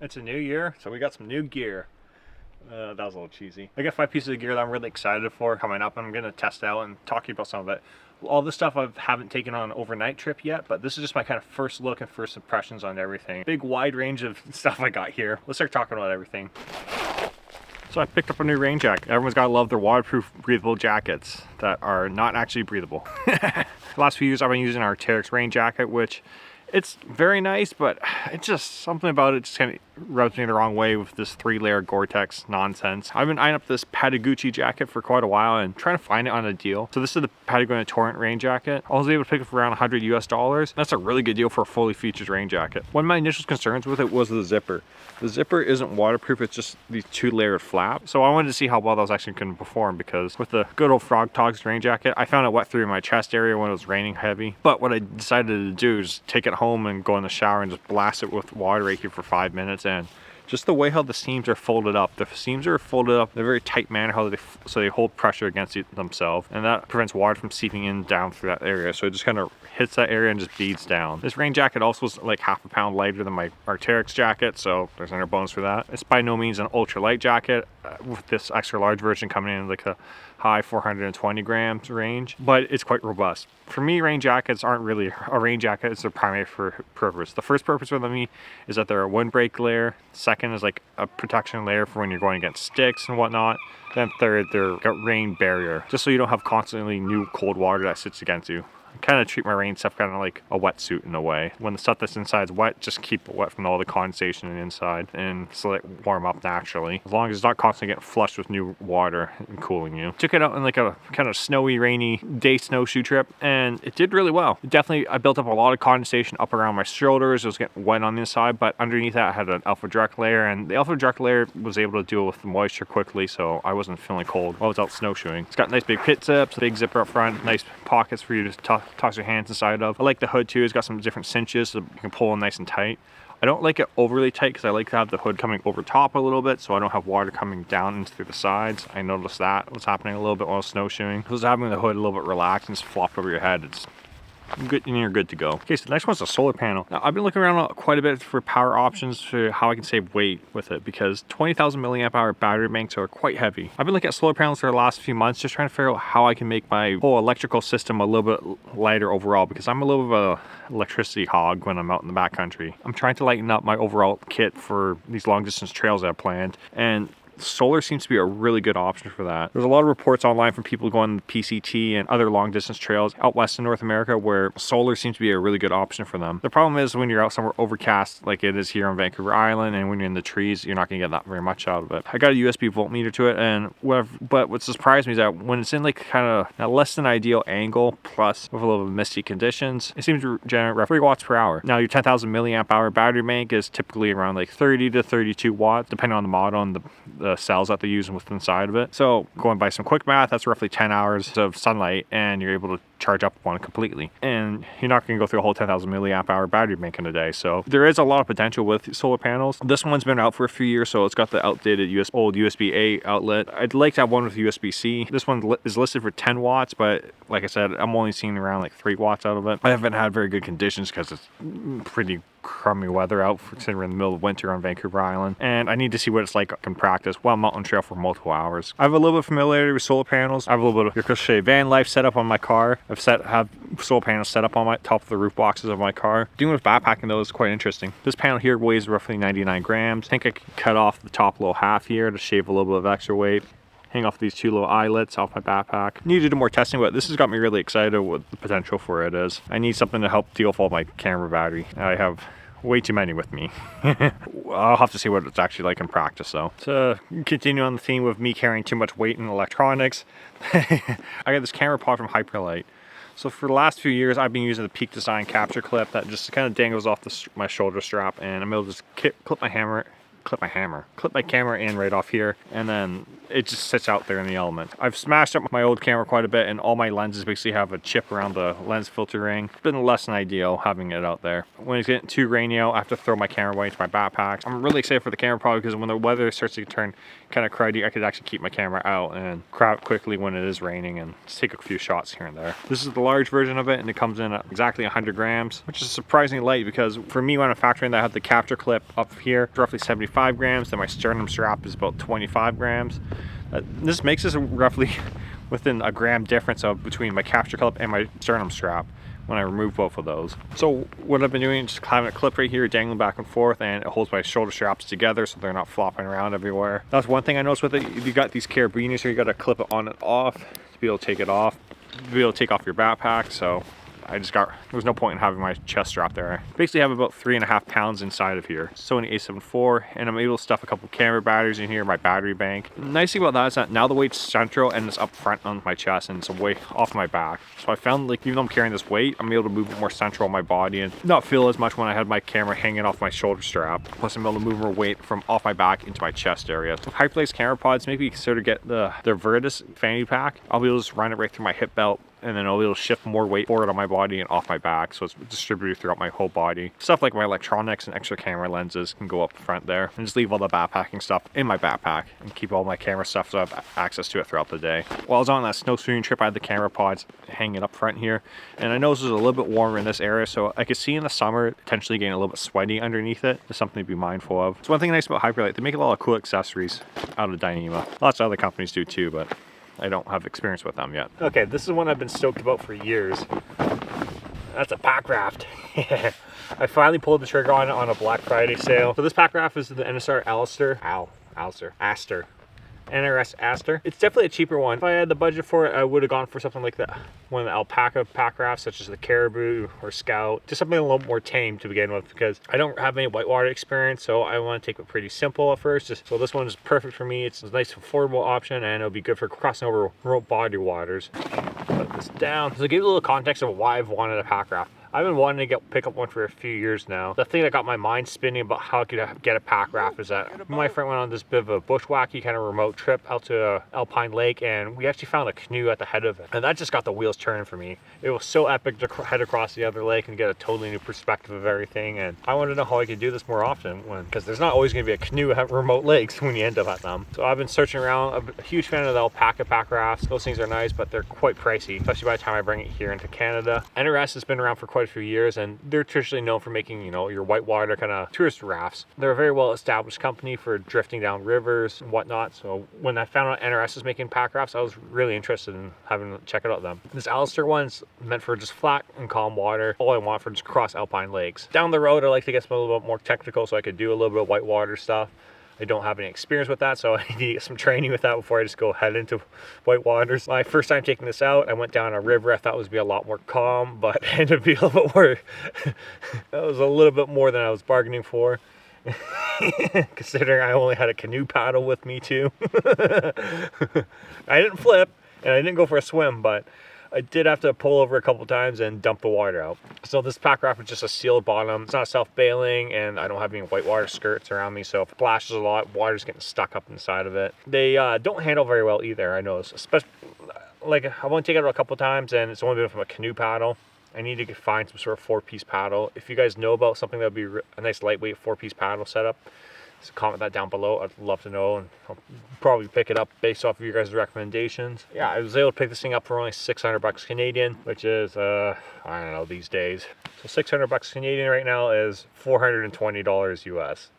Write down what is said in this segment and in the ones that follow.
It's a new year, so we got some new gear. That was a little cheesy. I got 5 pieces of gear that I'm really excited for coming up. I'm gonna test out and talk to you about some of it. All this stuff I haven't taken on an overnight trip yet, but this is just my kind of first look and first impressions on everything. Big wide range of stuff I got here. Let's start talking about everything. So I picked up a new rain jacket. Everyone's gotta love their waterproof, breathable jackets that are not actually breathable. The last few years I've been using our Arc'teryx rain jacket, which it's very nice, but it's just something about it just kind of rubs me the wrong way with this 3-layer Gore-Tex nonsense. I've been eyeing up this Patagucci jacket for quite a while and trying to find it on a deal. So this is the Patagonia Torrent rain jacket. I was able to pick it for around $100 US. That's a really good deal for a fully featured rain jacket. One of my initial concerns with it was the zipper. The zipper isn't waterproof, it's just these 2-layered flaps. So I wanted to see how well that was actually going to perform, because with the good old Frog Togs rain jacket, I found it wet through my chest area when it was raining heavy. But what I decided to do is take it home and go in the shower and just blast it with water right here for 5 minutes, and just the way how the seams are folded up. The seams are folded up in a very tight manner, so they hold pressure against themselves, and that prevents water from seeping in down through that area. So it just kind of hits that area and just beads down. This rain jacket also is like half a pound lighter than my Arc'teryx jacket, so there's another bonus for that. It's by no means an ultra light jacket, with this extra large version coming in like a high 420 grams range, but it's quite robust. For me, rain jackets aren't really a rain jacket, it's their primary purpose. The first purpose for them is that they're a windbreak layer. Second is like a protection layer for when you're going against sticks and whatnot. Then third, they're a rain barrier, just so you don't have constantly new cold water that sits against you. I kind of treat my rain stuff kind of like a wetsuit in a way. When the stuff that's inside is wet, just keep it wet from all the condensation inside and so it warm up naturally. As long as it's not constantly getting flushed with new water and cooling you. Took it out in like a kind of snowy, rainy day snowshoe trip, and it did really well. I built up a lot of condensation up around my shoulders. It was getting wet on the inside, but underneath that I had an Alpha Direct layer, and the Alpha Direct layer was able to deal with the moisture quickly, so I wasn't feeling cold while I was out snowshoeing. It's got nice big pit zips, big zipper up front, nice pockets for you to toss your hands inside of. I like the hood too. It's got some different cinches so you can pull in nice and tight. I don't like it overly tight because I like to have the hood coming over top a little bit so I don't have water coming down into through the sides. I noticed that was happening a little bit while I was snowshoeing. It was having the hood a little bit relaxed and just flopped over your head. It's good, and you're good to go. Okay, so the next one's a solar panel. Now, I've been looking around quite a bit for power options for how I can save weight with it, because 20,000 milliamp hour battery banks are quite heavy. I've been looking at solar panels for the last few months, just trying to figure out how I can make my whole electrical system a little bit lighter overall, because I'm a little bit of an electricity hog when I'm out in the backcountry. I'm trying to lighten up my overall kit for these long distance trails I've planned, and solar seems to be a really good option for that. There's a lot of reports online from people going PCT and other long distance trails out west in North America where solar seems to be a really good option for them. The problem is when you're out somewhere overcast like it is here on Vancouver Island, and when you're in the trees, you're not gonna get that very much out of it. I got a USB voltmeter to it, and but what surprised me is that when it's in like kind of a less than ideal angle, plus with a little misty conditions, it seems to generate roughly 3 watts per hour. Now your 10,000 milliamp hour battery bank is typically around like 30 to 32 watts, depending on the model and the cells that they're using within inside of it. So going by some quick math, that's roughly 10 hours of sunlight, and you're able to charge up one completely. And you're not going to go through a whole 10,000 milliamp hour battery bank in a day. So there is a lot of potential with solar panels. This one's been out for a few years, so it's got the outdated old USB-A outlet. I'd like to have one with USB-C. This one is listed for 10 watts, but like I said, I'm only seeing around like 3 watts out of it. I haven't had very good conditions because it's pretty crummy weather out, considering in the middle of winter on Vancouver Island, and I need to see what it's like in practice while I'm out on trail for multiple hours. I have a little bit of familiarity with solar panels. I have a little bit of Ricochet van life set up on my car. Have solar panels set up on my top of the roof boxes of my car. Doing with backpacking though is quite interesting. This panel here weighs roughly 99 grams. I think I can cut off the top little half here to shave a little bit of extra weight. Hang off these 2 little eyelets off my backpack. Need to do more testing, but this has got me really excited what the potential for it is. I need something to help deal with all my camera battery. I have way too many with me. I'll have to see what it's actually like in practice though. To continue on the theme of me carrying too much weight in electronics, I got this camera pod from Hyperlite. So for the last few years, I've been using the Peak Design capture clip that just kind of dangles off my shoulder strap, and I'm able to just clip my clip my camera in right off here, and then it just sits out there in the element. I've smashed up my old camera quite a bit, and all my lenses basically have a chip around the lens filter ring. It's been less than ideal having it out there. When it's getting too rainy out, I have to throw my camera away into my backpack. I'm really excited for the camera pod because when the weather starts to turn kind of cruddy, I could actually keep my camera out and grab it quickly when it is raining and just take a few shots here and there. This is the large version of it, and it comes in at exactly 100 grams, which is surprisingly light because for me when I'm factoring that I have the capture clip up here, it's roughly 75 grams, then my sternum strap is about 25 grams. This makes this roughly within a gram difference of between my capture clip and my sternum strap when I remove both of those. So what I've been doing is just having it clipped right here, dangling back and forth, and it holds my shoulder straps together so they're not flopping around everywhere. That's one thing I noticed with it. If you got these carabiners here, you got to clip it on and off to be able to take it off, to be able to take off your backpack. So there was no point in having my chest strap there. I basically have about 3.5 pounds inside of here. Sony a7 IV, and I'm able to stuff a couple camera batteries in here, my battery bank. The nice thing about that is that now the weight's central and it's up front on my chest and it's away off my back. So I found like even though I'm carrying this weight, I'm able to move it more central on my body and not feel as much when I had my camera hanging off my shoulder strap. Plus I'm able to move more weight from off my back into my chest area. So Hyperlate's camera pods, maybe consider get their Virtus fanny pack. I'll be able to just run it right through my hip belt, and then I'll be able to shift more weight forward on my body and off my back, so it's distributed throughout my whole body. Stuff like my electronics and extra camera lenses can go up front there, and just leave all the backpacking stuff in my backpack and keep all my camera stuff so I have access to it throughout the day. While I was on that snowshoeing trip, I had the camera pods hanging up front here, and I noticed it was a little bit warmer in this area, so I could see in the summer potentially getting a little bit sweaty underneath it. It's something to be mindful of. It's one thing nice about Hyperlate, they make a lot of cool accessories out of Dyneema. Lots of other companies do too, but I don't have experience with them yet. Okay, this is one I've been stoked about for years. That's a pack raft. I finally pulled the trigger on it on a Black Friday sale. So this pack raft is the NSR Aster. NRS Aster. It's definitely a cheaper one. If I had the budget for it, I would have gone for something like that. One of the alpaca pack rafts, such as the Caribou or Scout. Just something a little more tame to begin with, because I don't have any whitewater experience, so I want to take it pretty simple at first. So this one is perfect for me. It's a nice affordable option, and it'll be good for crossing over remote body waters. Put this down. So to give you a little context of why I've wanted a pack raft. I've been wanting to pick up one for a few years now. The thing that got my mind spinning about how I could get a pack raft is that my friend went on this bit of a bushwhacky kind of remote trip out to Alpine Lake, and we actually found a canoe at the head of it. And that just got the wheels turning for me. It was so epic to head across the other lake and get a totally new perspective of everything. And I wanted to know how I could do this more often, because there's not always going to be a canoe at remote lakes when you end up at them. So I've been searching around. I'm a huge fan of the alpaca pack rafts. Those things are nice, but they're quite pricey, especially by the time I bring it here into Canada. NRS has been around for quite a few years, and they're traditionally known for making, you know, your whitewater kind of tourist rafts. They're a very well established company for drifting down rivers and whatnot. So when I found out NRS was making pack rafts, I was really interested in having to check it out them. This Alistair one's meant for just flat and calm water. All I want for just cross alpine lakes. Down the road, I like to get a little bit more technical so I could do a little bit of whitewater stuff. I don't have any experience with that, so I need to get some training with that before I just go head into white waters. My first time taking this out, I went down a river I thought was be a lot more calm, but it ended up being a little bit more, that was a little bit more than I was bargaining for. Considering I only had a canoe paddle with me too. I didn't flip, and I didn't go for a swim, but I did have to pull over a couple times and dump the water out. So this pack raft is just a sealed bottom. It's not self-bailing, and I don't have any whitewater skirts around me, so if it splashes a lot, water's getting stuck up inside of it. They don't handle very well either, I noticed. Especially, like, I've only taken it out a couple times, and it's only been from a canoe paddle. I need to find some sort of 4-piece paddle. If you guys know about something that would be a nice lightweight 4-piece paddle setup, so comment that down below. I'd love to know, and I'll probably pick it up based off of your guys' recommendations. Yeah, I was able to pick this thing up for only 600 bucks Canadian, which is, I don't know, these days. So 600 bucks Canadian right now is $420 US.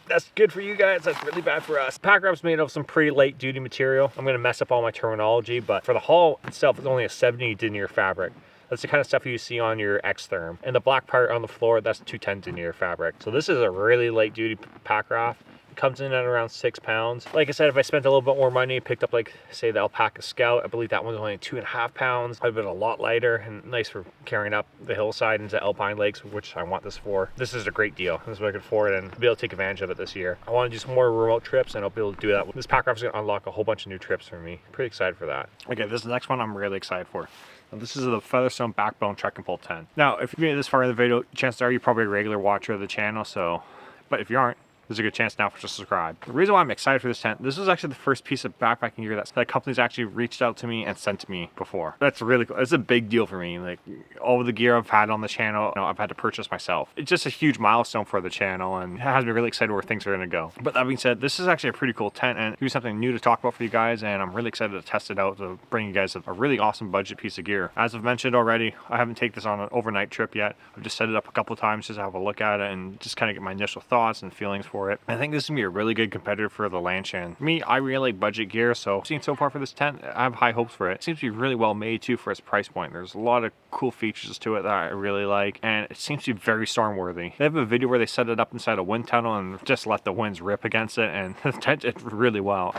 That's good for you guys, that's really bad for us. Pack raft's made of some pretty light duty material. I'm gonna mess up all my terminology, but for the hull itself, it's only a 70 denier fabric. That's the kind of stuff you see on your X-Therm. And the black part on the floor, that's 210 denier fabric. So this is a really light duty pack raft. It comes in at around 6 pounds. Like I said, if I spent a little bit more money, picked up like, say, the Alpaca Scout, I believe that one's only 2.5 pounds. I've been a lot lighter and nice for carrying up the hillside into Alpine Lakes, which I want this for. This is a great deal. This is what I could afford and be able to take advantage of it this year. I want to do some more remote trips, and I'll be able to do that. This pack raft is going to unlock a whole bunch of new trips for me. Pretty excited for that. Okay, this next one I'm really excited for. Now, this is the Featherstone Backbone Trekking Pole tent. Now, if you made it this far in the video, chances are you're probably a regular watcher of the channel, so, but if you aren't, there's a good chance now to subscribe. The reason why I'm excited for this tent, this was actually the first piece of backpacking gear that company's actually reached out to me and sent to me before. That's really cool. It's a big deal for me. Like, all the gear I've had on the channel, I've had to purchase myself. It's just a huge milestone for the channel, and it has me really excited where things are gonna go. But that being said, this is actually a pretty cool tent, and here's something new to talk about for you guys, and I'm really excited to test it out to bring you guys a really awesome budget piece of gear. As I've mentioned already, I haven't taken this on an overnight trip yet. I've just set it up a couple of times just to have a look at it and just kind of get my initial thoughts and feelings for it. I think this is gonna be a really good competitor for the Lanshan. Me, I really like budget gear, so seeing so far for this tent, I have high hopes for it. It seems to be really well made too for its price point. There's a lot of cool features to it that I really like, and it seems to be very storm worthy. They have a video where they set it up inside a wind tunnel and just let the winds rip against it, and the tent did really well.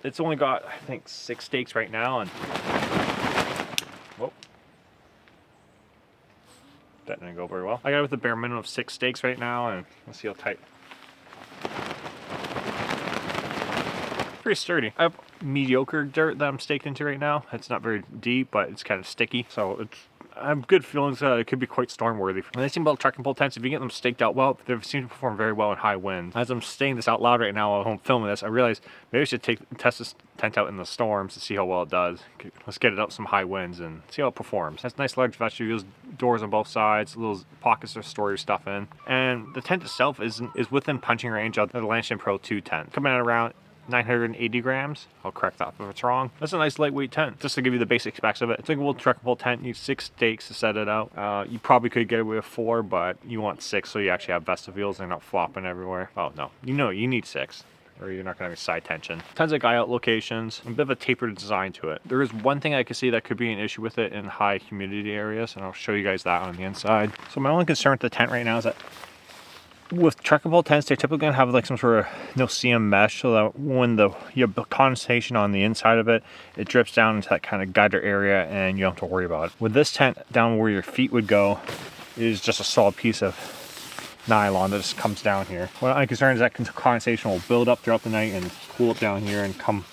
It's only got, I think, 6 stakes right now, and whoa, that didn't go very well. I got it with a bare minimum of 6 stakes right now, and let's see how tight. Pretty sturdy. I have mediocre dirt that I'm staked into right now. It's not very deep, but it's kind of sticky, so I have good feelings that it could be quite storm worthy. The nice thing about trekking pole tents, if you get them staked out well, they seem to perform very well in high winds. As I'm saying this out loud right now while I'm filming this, I realize maybe I should test this tent out in the storms to see how well it does. Let's get it up some high winds and see how it performs. It has nice large vestibules, doors on both sides, little pockets to store your stuff in, and the tent itself is within punching range of the Lanshan Pro 2 tent, coming at around 980 grams. I'll correct that if it's wrong. That's a nice lightweight tent. Just to give you the basic specs of it. It's like a little trekking pole tent. You need 6 stakes to set it out. You probably could get away with 4, but you want 6 so you actually have vestibules and they're not flopping everywhere. Oh no, you need 6. Or you're not going to have side tension. Tons of guy out locations, a bit of a tapered design to it. There is one thing I could see that could be an issue with it in high humidity areas, and I'll show you guys that on the inside. So my only concern with the tent right now is that with trekking pole tents, they're typically going to have like some sort of no-seam mesh so that when you have condensation on the inside of it, it drips down into that kind of gutter area and you don't have to worry about it. With this tent, down where your feet would go is just a solid piece of nylon that just comes down here. What I'm concerned is that condensation will build up throughout the night and cool up down here and come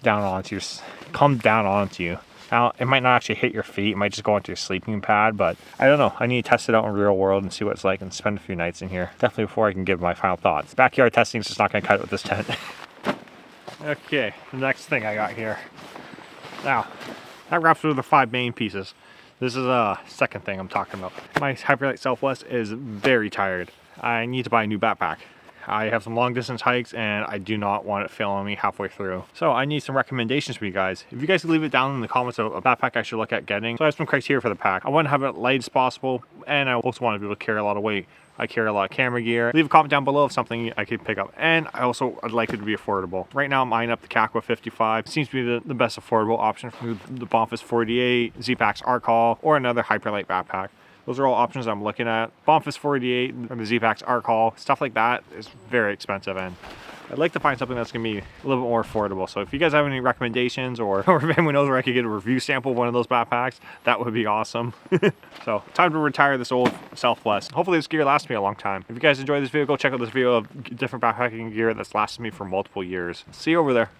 down onto you. Now, it might not actually hit your feet, it might just go into your sleeping pad, but I don't know. I need to test it out in real world and see what it's like and spend a few nights in here. Definitely before I can give my final thoughts. Backyard testing is just not going to cut it with this tent. Okay, the next thing I got here. Now, that wraps through the 5 main pieces. This is a second thing I'm talking about. My Hyperlite Southwest is very tired. I need to buy a new backpack. I have some long distance hikes and I do not want it failing me halfway through. So I need some recommendations for you guys. If you guys could leave it down in the comments of a backpack I should look at getting. So I have some criteria for the pack. I want to have it light as possible, and I also want to be able to carry a lot of weight. I carry a lot of camera gear. Leave a comment down below of something I could pick up. And I'd like it to be affordable. Right now I'm eyeing up the Kakwa 55. It seems to be the best affordable option for the Bonfis 48, Zpacks Arcall, or another Hyperlite backpack. Those are all options I'm looking at. Bonfis 48 or the Zpacks Arcall, stuff like that is very expensive, and I'd like to find something that's gonna be a little bit more affordable. So if you guys have any recommendations, or if anyone knows where I could get a review sample of one of those backpacks, that would be awesome. So time to retire this old Southwest. Hopefully this gear lasts me a long time. If you guys enjoyed this video, go check out this video of different backpacking gear that's lasted me for multiple years. See you over there.